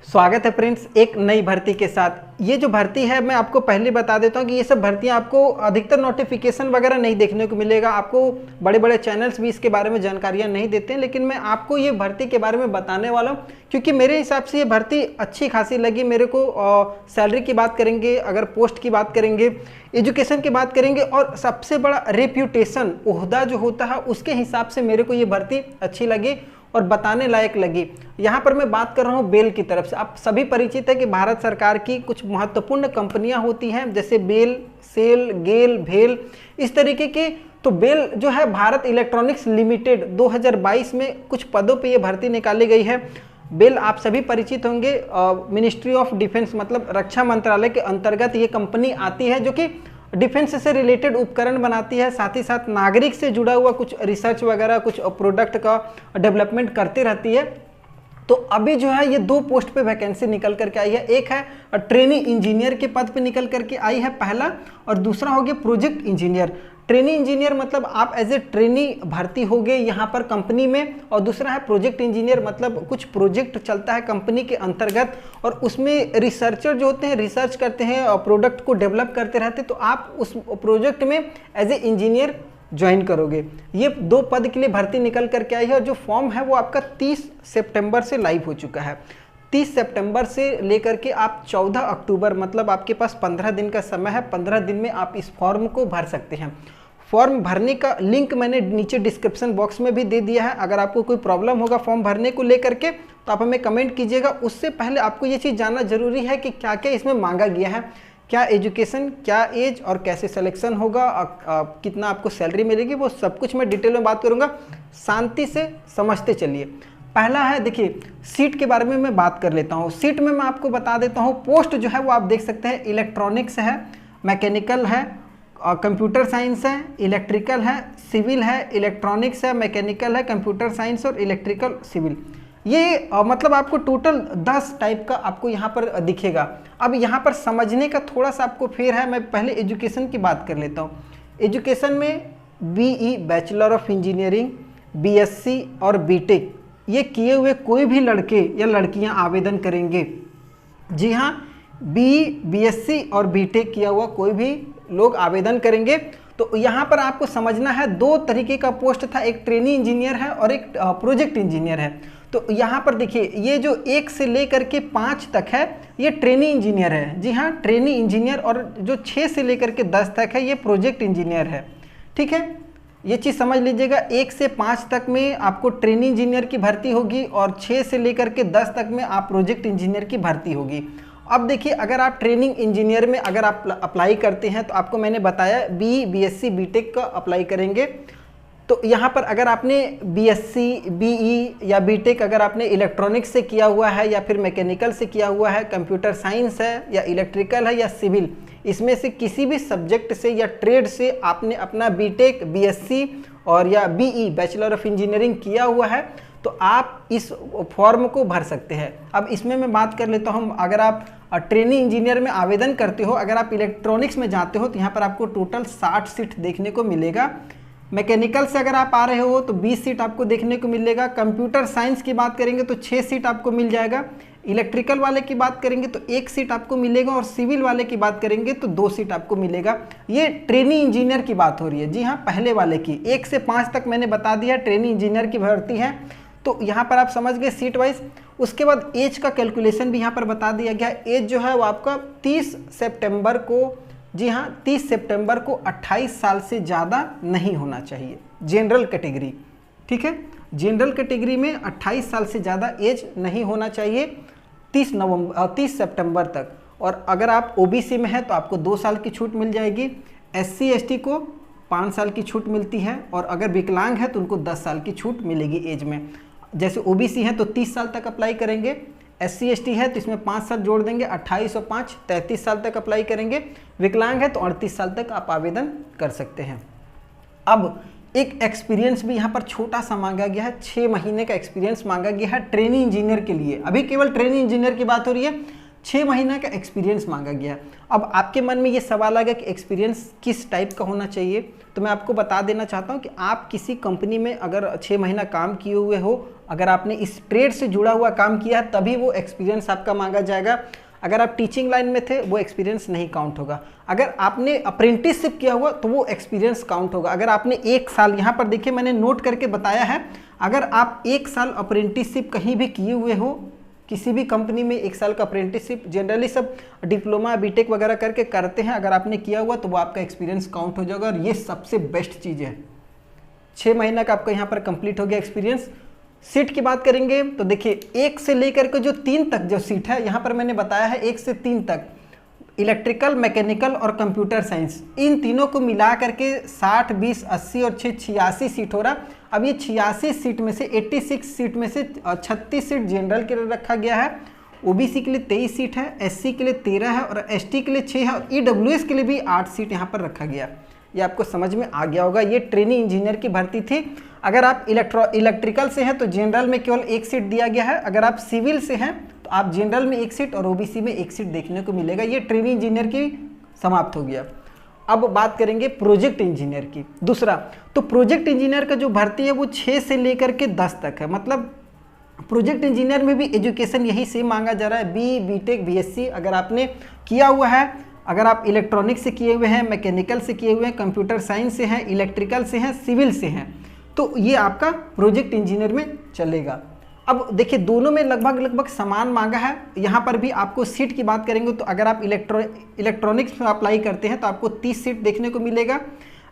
स्वागत है फ्रेंड्स एक नई भर्ती के साथ। ये जो भर्ती है मैं आपको पहले बता देता हूँ कि ये सब भर्तियाँ आपको अधिकतर नोटिफिकेशन वगैरह नहीं देखने को मिलेगा। आपको बड़े बड़े चैनल्स भी इसके बारे में जानकारियाँ नहीं देते हैं, लेकिन मैं आपको ये भर्ती के बारे में बताने वाला हूँ क्योंकि मेरे हिसाब से ये भर्ती अच्छी खासी लगी मेरे को। सैलरी की बात करेंगे, अगर पोस्ट की बात करेंगे, एजुकेशन की बात करेंगे और सबसे बड़ा रेप्यूटेशन ओहदा जो होता है उसके हिसाब से मेरे को ये भर्ती अच्छी लगी और बताने लायक लगी। यहाँ पर मैं बात कर रहा हूँ बेल की तरफ से। आप सभी परिचित है कि भारत सरकार की कुछ महत्वपूर्ण कंपनियाँ होती हैं जैसे बेल, सेल, गेल, भेल, इस तरीके की। तो बेल जो है भारत इलेक्ट्रॉनिक्स लिमिटेड 2022 में कुछ पदों पे ये भर्ती निकाली गई है। बेल आप सभी परिचित होंगे, मिनिस्ट्री ऑफ डिफेंस मतलब रक्षा मंत्रालय के अंतर्गत ये कंपनी आती है जो कि डिफेंस से रिलेटेड उपकरण बनाती है, साथ ही साथ नागरिक से जुड़ा हुआ कुछ रिसर्च वगैरह, कुछ प्रोडक्ट का डेवलपमेंट करती रहती है। तो अभी जो है ये दो पोस्ट पे वैकेंसी निकल करके आई है। एक है ट्रेनी इंजीनियर के पद पे निकल करके आई है पहला, और दूसरा हो गया प्रोजेक्ट इंजीनियर। ट्रेनी इंजीनियर मतलब आप एज ए ट्रेनी भर्ती हो गए यहाँ पर कंपनी में, और दूसरा है प्रोजेक्ट इंजीनियर मतलब कुछ प्रोजेक्ट चलता है कंपनी के अंतर्गत और उसमें रिसर्चर जो होते हैं रिसर्च करते हैं और प्रोडक्ट को डेवलप करते रहते हैं, तो आप उस प्रोजेक्ट में एज ए इंजीनियर ज्वाइन करोगे। ये दो पद के लिए भर्ती निकल करके आई है और जो फॉर्म है वो आपका 30 सितंबर से लाइव हो चुका है। 30 सितंबर से लेकर के आप 14 अक्टूबर मतलब आपके पास 15 दिन का समय है। 15 दिन में आप इस फॉर्म को भर सकते हैं। फॉर्म भरने का लिंक मैंने नीचे डिस्क्रिप्शन बॉक्स में भी दे दिया है। अगर आपको कोई प्रॉब्लम होगा फॉर्म भरने को लेकर के तो आप हमें कमेंट कीजिएगा। उससे पहले आपको ये चीज़ जानना जरूरी है कि क्या क्या इसमें मांगा गया है, क्या एजुकेशन, क्या एज और कैसे सिलेक्शन होगा, कितना आपको सैलरी मिलेगी, वो सब कुछ मैं डिटेल में बात करूंगा। शांति से समझते चलिए। पहला है, देखिए सीट के बारे में मैं बात कर लेता हूँ। सीट में मैं आपको बता देता हूँ। पोस्ट जो है वो आप देख सकते हैं इलेक्ट्रॉनिक्स है, मैकेनिकल है, कंप्यूटर साइंस है, इलेक्ट्रिकल है, सिविल है, इलेक्ट्रॉनिक्स है, मैकेनिकल है, कंप्यूटर साइंस और इलेक्ट्रिकल सिविल। ये मतलब आपको टोटल 10 टाइप का आपको यहाँ पर दिखेगा। अब यहाँ पर समझने का थोड़ा सा आपको फेर है। मैं पहले एजुकेशन की बात कर लेता हूँ। एजुकेशन में BE bachelor of engineering, BSc और बीटेक ये किए हुए कोई भी लड़के या लड़कियाँ आवेदन करेंगे। जी हाँ, बीई, बीएससी और बीटेक किया हुआ कोई भी लोग आवेदन करेंगे। तो यहाँ पर आपको समझना है दो तरीके का पोस्ट था, एक ट्रेनी इंजीनियर है और एक प्रोजेक्ट इंजीनियर है। तो यहाँ पर देखिए ये जो 1 से लेकर के 5 तक है ये ट्रेनी इंजीनियर है। जी हाँ, ट्रेनी इंजीनियर। और जो 6 से लेकर के 10 तक है ये प्रोजेक्ट इंजीनियर है। ठीक है, ये चीज़ समझ लीजिएगा। 1 से 5 तक में आपको ट्रेनी इंजीनियर की भर्ती होगी और 6 से लेकर के 10 तक में आप प्रोजेक्ट इंजीनियर की भर्ती होगी। अब देखिए अगर आप ट्रेनिंग इंजीनियर में अगर आप अप्लाई करते हैं तो आपको मैंने बताया बीई, बीएससी, बीटेक का अप्लाई करेंगे। तो यहाँ पर अगर आपने बीएससी, बीई या बीटेक अगर आपने इलेक्ट्रॉनिक्स से किया हुआ है या फिर मैकेनिकल से किया हुआ है, कंप्यूटर साइंस है या इलेक्ट्रिकल है या सिविल, इसमें से किसी भी सब्जेक्ट से या ट्रेड से आपने अपना बीटेक, बीएससी और या बीई बैचलर ऑफ इंजीनियरिंग किया हुआ है तो आप इस फॉर्म को भर सकते हैं। अब इसमें मैं बात कर लेता हूँ। अगर आप ट्रेनी इंजीनियर में आवेदन करते हो, अगर आप इलेक्ट्रॉनिक्स में जाते हो तो यहाँ पर आपको टोटल 60 सीट देखने को मिलेगा। मैकेनिकल से अगर आप आ रहे हो तो 20 सीट आपको देखने को मिलेगा। कंप्यूटर साइंस की बात करेंगे तो 6 सीट आपको मिल जाएगा। इलेक्ट्रिकल वाले की बात करेंगे तो 1 सीट आपको मिलेगा और सिविल वाले की बात करेंगे तो 2 सीट आपको मिलेगा। ये ट्रेनी इंजीनियर की बात हो रही है। जी हाँ, पहले वाले की 1 से 5 तक मैंने बता दिया ट्रेनी इंजीनियर की भर्ती है। तो यहाँ पर आप समझ गए सीट वाइज। उसके बाद एज का कैलकुलेशन भी यहाँ पर बता दिया गया। एज जो है वो आपका 30 सितंबर को, जी हाँ 30 सितंबर को 28 साल से ज़्यादा नहीं होना चाहिए। जनरल कैटेगरी, ठीक है, जनरल कैटेगरी में 28 साल से ज़्यादा एज नहीं होना चाहिए 30 सितंबर तक। और अगर आप ओबीसी में हैं तो आपको 2 साल की छूट मिल जाएगी। एससी एसटी को 5 साल की छूट मिलती है और अगर विकलांग है तो उनको 10 साल की छूट मिलेगी एज में। जैसे ओबीसी हैं तो 30 साल तक अप्लाई करेंगे, एससी एसटी है तो इसमें 5 साल जोड़ देंगे, 28 और 5 33 साल तक अप्लाई करेंगे। विकलांग है तो 38 साल तक आप आवेदन कर सकते हैं। अब एक एक्सपीरियंस भी यहाँ पर छोटा सा मांगा गया है, 6 महीने का एक्सपीरियंस मांगा गया है ट्रेनी इंजीनियर के लिए। अभी केवल ट्रेनी इंजीनियर की बात हो रही है, 6 महीने का एक्सपीरियंस मांगा गया। अब आपके मन में ये सवाल आ गया कि एक्सपीरियंस किस टाइप का होना चाहिए, तो मैं आपको बता देना चाहता हूँ कि आप किसी कंपनी में अगर 6 महीना काम किए हुए हो, अगर आपने इस ट्रेड से जुड़ा हुआ काम किया है तभी वो एक्सपीरियंस आपका मांगा जाएगा। अगर आप टीचिंग लाइन में थे वो एक्सपीरियंस नहीं काउंट होगा। अगर आपने अप्रेंटिसशिप किया हुआ तो वो एक्सपीरियंस काउंट होगा। अगर आपने 1 साल, यहाँ पर देखिए मैंने नोट करके बताया है, अगर आप 1 साल अप्रेंटिसशिप कहीं भी किए हुए हो, किसी भी कंपनी में 1 साल का अप्रेंटिसशिप, जनरली सब डिप्लोमा बीटेक वगैरह करके करते हैं, अगर आपने किया हुआ तो वो आपका एक्सपीरियंस काउंट हो जाएगा। और ये सबसे बेस्ट चीज़ है, 6 महीना का आपका यहाँ पर कंप्लीट हो गया एक्सपीरियंस। सीट की बात करेंगे तो देखिए 1 से लेकर के जो 3 तक जो सीट है, यहाँ पर मैंने बताया है 1 से 3 तक, इलेक्ट्रिकल, मैकेनिकल और कंप्यूटर साइंस, इन तीनों को मिला करके 60, 20, 80 और 6 86 सीट हो रहा। अब ये 86 सीट में से 86 सीट में से 36 सीट जनरल के लिए रखा गया है, ओबीसी के लिए 23 सीट है, एससी के लिए 13 है और एसटी के लिए 6 है और ईडब्ल्यूएस के लिए भी 8 सीट यहाँ पर रखा गया। ये आपको समझ में आ गया होगा। ये ट्रेनिंग इंजीनियर की भर्ती थी। अगर आप इलेक्ट्रिकल से हैं तो जनरल में केवल 1 सीट दिया गया है। अगर आप सिविल से हैं तो आप जनरल में 1 सीट और ओबीसी में 1 सीट देखने को मिलेगा। ये ट्रेनिंग इंजीनियर की समाप्त हो गया। अब बात करेंगे प्रोजेक्ट इंजीनियर की। दूसरा, तो प्रोजेक्ट इंजीनियर का जो भर्ती है वो 6 से लेकर के 10 तक है। मतलब प्रोजेक्ट इंजीनियर में भी एजुकेशन यही सेम मांगा जा रहा है, बी, बीटेक, बीएससी अगर आपने किया हुआ है। अगर आप इलेक्ट्रॉनिक्स से किए हुए हैं, मैकेनिकल से किए हुए हैं, कंप्यूटर साइंस से हैं, इलेक्ट्रिकल से हैं, सिविल से हैं, तो ये आपका प्रोजेक्ट इंजीनियर में चलेगा। अब देखिए दोनों में लगभग समान मांगा है। यहाँ पर भी आपको सीट की बात करेंगे तो अगर आप इलेक्ट्रॉनिक्स में अप्लाई करते हैं तो आपको 30 सीट देखने को मिलेगा।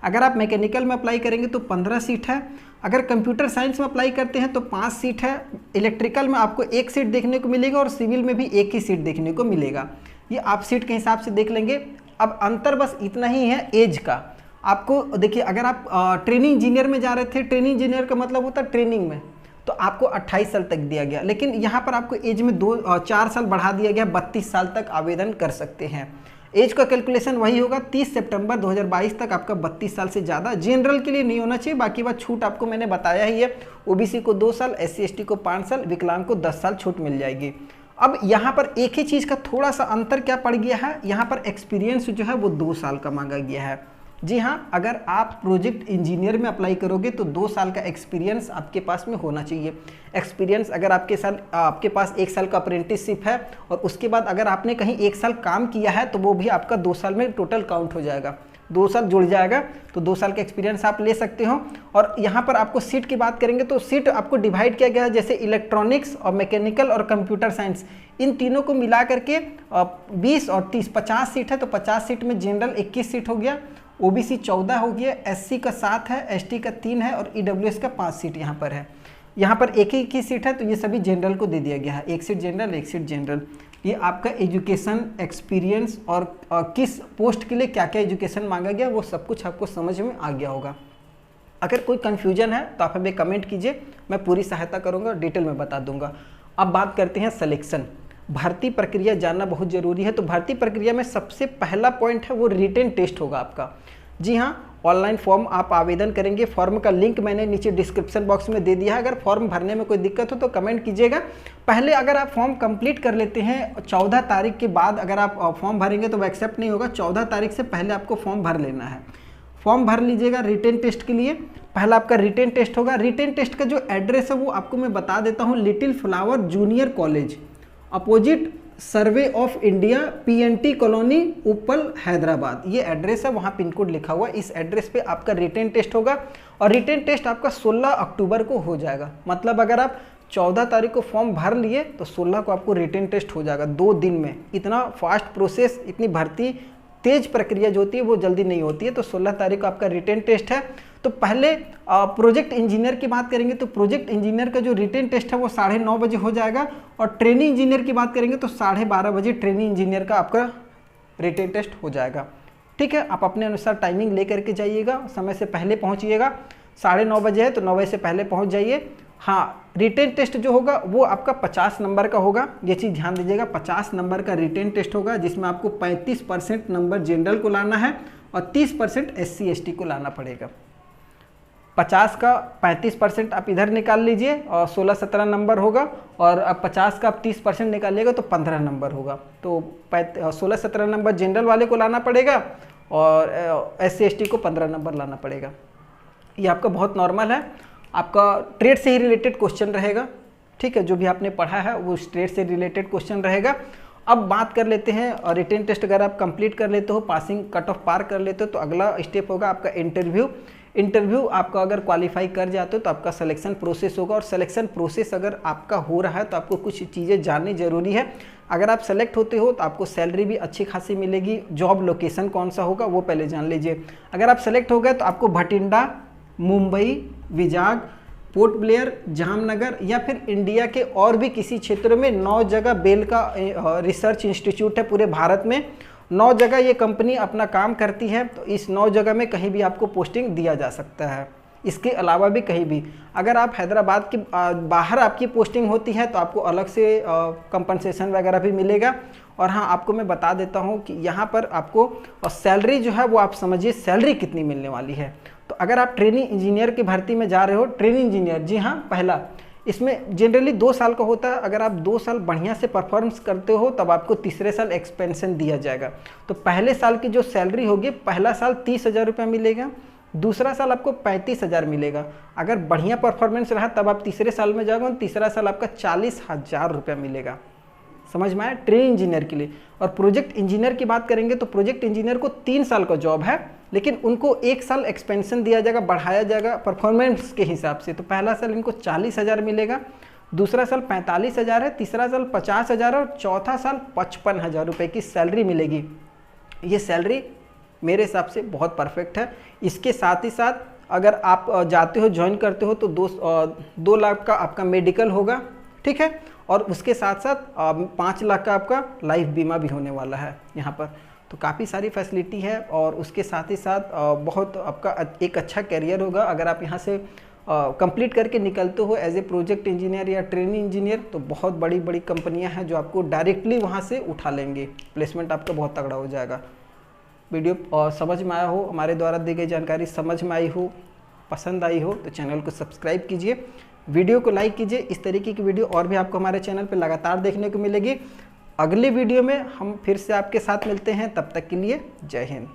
अगर आप मैकेनिकल में अप्लाई करेंगे तो 15 सीट है। अगर कंप्यूटर साइंस में अप्लाई करते हैं तो 5 सीट है। इलेक्ट्रिकल में आपको 1 सीट देखने को मिलेगा और सिविल में भी 1 ही सीट देखने को मिलेगा। ये आप सीट के हिसाब से देख लेंगे। अब अंतर बस इतना ही है एज का। आपको देखिए अगर आप ट्रेनिंग इंजीनियर में जा रहे थे, ट्रेनिंग इंजीनियर का मतलब होता है ट्रेनिंग में, तो आपको 28 साल तक दिया गया, लेकिन यहाँ पर आपको एज में 4 साल बढ़ा दिया गया, 32 साल तक आवेदन कर सकते हैं। एज का कैलकुलेशन वही होगा, 30 सितंबर 2022 तक आपका 32 साल से ज़्यादा। जनरल के लिए नहीं होना चाहिए, बाकी बात छूट आपको मैंने बताया ही है। ओबीसी को 2 साल, एससी एसटी को 5 साल, विकलांग को 10 साल छूट मिल जाएगी। अब यहाँ पर एक ही चीज़ का थोड़ा सा अंतर क्या पड़ गया है, यहाँ पर एक्सपीरियंस जो है वो 2 साल का मांगा गया है। जी हाँ, अगर आप प्रोजेक्ट इंजीनियर में अप्लाई करोगे तो 2 साल का एक्सपीरियंस आपके पास में होना चाहिए। एक्सपीरियंस अगर आपके पास 1 साल का अप्रेंटिसशिप है और उसके बाद अगर आपने कहीं 1 साल काम किया है तो वो भी आपका 2 साल में टोटल काउंट हो जाएगा, 2 साल जुड़ जाएगा, तो 2 साल का एक्सपीरियंस आप ले सकते हो। और यहाँ पर आपको सीट की बात करेंगे तो सीट आपको डिवाइड किया गया है, जैसे इलेक्ट्रॉनिक्स और मैकेनिकल और कंप्यूटर साइंस, इन तीनों को मिला करके 20 और 30 50 सीट है। तो 50 सीट में जनरल 21 सीट हो गया, ओबीसी 14 हो गया, एससी का 7 है, एसटी का 3 है और ईडब्ल्यूएस का 5 सीट यहाँ पर है। यहाँ पर एक ही सीट है, तो ये सभी जनरल को दे दिया गया है, 1 सीट जनरल 1 सीट जनरल। ये आपका एजुकेशन एक्सपीरियंस और किस पोस्ट के लिए क्या क्या एजुकेशन मांगा गया वो सब कुछ आपको समझ में आ गया होगा। अगर कोई कन्फ्यूजन है तो आप हमें कमेंट कीजिए, मैं पूरी सहायता करूँगा, डिटेल में बता दूंगा। अब बात करते हैं सिलेक्शन। भर्ती प्रक्रिया जानना बहुत ज़रूरी है। तो भर्ती प्रक्रिया में सबसे पहला पॉइंट है वो रिटेन टेस्ट होगा आपका। जी हाँ, ऑनलाइन फॉर्म आप आवेदन करेंगे। फॉर्म का लिंक मैंने नीचे डिस्क्रिप्शन बॉक्स में दे दिया है। अगर फॉर्म भरने में कोई दिक्कत हो तो कमेंट कीजिएगा। पहले अगर आप फॉर्म कंप्लीट कर लेते हैं, 14 तारीख के बाद अगर आप फॉर्म भरेंगे तो वो एक्सेप्ट नहीं होगा। 14 तारीख से पहले आपको फॉर्म भर लेना है। फॉर्म भर लीजिएगा रिटेन टेस्ट के लिए। पहला आपका रिटेन टेस्ट होगा। रिटेन टेस्ट का जो एड्रेस है वो आपको मैं बता देता हूँ, little flower junior college, opposite survey of India, PNT colony, उपल, हैदराबाद, ये एड्रेस है। वहाँ पिन कोड लिखा हुआ है। इस एड्रेस पे आपका रिटेन टेस्ट होगा और रिटेन टेस्ट आपका 16 अक्टूबर को हो जाएगा। मतलब अगर आप 14 तारीख को फॉर्म भर लिए तो 16 को आपको रिटेन टेस्ट हो जाएगा, 2 दिन में। इतना फास्ट प्रोसेस, इतनी भर्ती तेज प्रक्रिया जो होती है वो जल्दी नहीं होती है। तो 16 तारीख को आपका रिटेन टेस्ट है। तो पहले प्रोजेक्ट इंजीनियर की बात करेंगे तो प्रोजेक्ट इंजीनियर का जो रिटेन टेस्ट है वो 9:30 बजे हो जाएगा और ट्रेनिंग इंजीनियर की बात करेंगे तो 12:30 बजे ट्रेनिंग इंजीनियर का आपका रिटेन टेस्ट हो जाएगा। ठीक है, आप अपने अनुसार टाइमिंग ले करके जाइएगा, समय से पहले पहुंचिएगा। 9:30 बजे है तो 9 बजे से पहले पहुंच जाइए। हाँ, रिटेन टेस्ट जो होगा वो आपका 50 नंबर का होगा। ये चीज़ ध्यान दीजिएगा, 50 नंबर का रिटेन टेस्ट होगा, जिसमें आपको 35% नंबर जनरल को लाना है और 30% SC ST को लाना पड़ेगा। 50 का 35% आप इधर निकाल लीजिए और 16-17 नंबर होगा, और अब 50 का आप 30% निकालिएगा तो 15 नंबर होगा। तो 16-17 नंबर जनरल वाले को लाना पड़ेगा और SC ST को 15 नंबर लाना पड़ेगा। ये आपका बहुत नॉर्मल है। आपका ट्रेड से ही रिलेटेड क्वेश्चन रहेगा, ठीक है, जो भी आपने पढ़ा है वो ट्रेड से रिलेटेड क्वेश्चन रहेगा। अब बात कर लेते हैं, और रिटन टेस्ट अगर आप कंप्लीट कर लेते हो, पासिंग कट ऑफ पार कर लेते हो, तो अगला स्टेप होगा आपका इंटरव्यू आपका अगर क्वालिफाई कर जाते हो तो आपका सिलेक्शन प्रोसेस होगा। और सिलेक्शन प्रोसेस अगर आपका हो रहा है तो आपको कुछ चीज़ें जाननी जरूरी है। अगर आप सेलेक्ट होते हो तो आपको सैलरी भी अच्छी खासी मिलेगी। जॉब लोकेशन कौन सा होगा वो पहले जान लीजिए। अगर आप सेलेक्ट हो गए तो आपको भटिंडा, मुंबई, विजाग, पोर्ट ब्लेयर, जामनगर या फिर इंडिया के और भी किसी क्षेत्रों में 9 जगह बेल का रिसर्च इंस्टीट्यूट है पूरे भारत में, 9 जगह ये कंपनी अपना काम करती है। तो इस 9 जगह में कहीं भी आपको पोस्टिंग दिया जा सकता है। इसके अलावा भी कहीं भी अगर आप हैदराबाद के बाहर आपकी पोस्टिंग होती है तो आपको अलग से कंपनसेशन वगैरह भी मिलेगा। और हाँ, आपको मैं बता देता हूँ कि यहाँ पर आपको सैलरी जो है वो आप समझिए सैलरी कितनी मिलने वाली है। तो अगर आप ट्रेनिंग इंजीनियर की भर्ती में जा रहे हो, ट्रेनिंग इंजीनियर, जी हाँ, पहला इसमें जनरली 2 साल का होता है। अगर आप 2 साल बढ़िया से परफॉर्मेंस करते हो तब आपको तीसरे साल एक्सपेंशन दिया जाएगा। तो पहले साल की जो सैलरी होगी, पहला साल 30,000 रुपये मिलेगा, दूसरा साल आपको 35,000 मिलेगा। अगर बढ़िया परफॉर्मेंस रहा तब आप तीसरे साल में जाओगे, तीसरा साल आपका 40,000 रुपये मिलेगा। समझ में आया, ट्रेनिंग इंजीनियर के लिए। और प्रोजेक्ट इंजीनियर की बात करेंगे तो प्रोजेक्ट इंजीनियर को 3 साल का जॉब है, लेकिन उनको 1 साल एक्सपेंशन दिया जाएगा, बढ़ाया जाएगा परफॉर्मेंस के हिसाब से। तो पहला साल इनको 40,000 मिलेगा, दूसरा साल 45,000 है, तीसरा साल 50,000 और चौथा साल 55,000 रुपये की सैलरी मिलेगी। ये सैलरी मेरे हिसाब से बहुत परफेक्ट है। इसके साथ ही साथ अगर आप जाते हो, ज्वाइन करते हो तो 2 लाख का आपका मेडिकल होगा, ठीक है, और उसके साथ साथ 5 लाख का आपका लाइफ बीमा भी होने वाला है यहाँ पर। तो काफ़ी सारी फैसिलिटी है और उसके साथ ही साथ बहुत आपका एक अच्छा करियर होगा। अगर आप यहाँ से कंप्लीट करके निकलते हो एज ए प्रोजेक्ट इंजीनियर या ट्रेनिंग इंजीनियर, तो बहुत बड़ी बड़ी कंपनियाँ हैं जो आपको डायरेक्टली वहाँ से उठा लेंगे, प्लेसमेंट आपका बहुत तगड़ा हो जाएगा। वीडियो समझ में आया हो, हमारे द्वारा दी गई जानकारी समझ में आई हो, पसंद आई हो तो चैनल को सब्सक्राइब कीजिए, वीडियो को लाइक कीजिए। इस तरीके की वीडियो और भी आपको हमारे चैनल पर लगातार देखने को मिलेगी। अगले वीडियो में हम फिर से आपके साथ मिलते हैं, तब तक के लिए जय हिंद।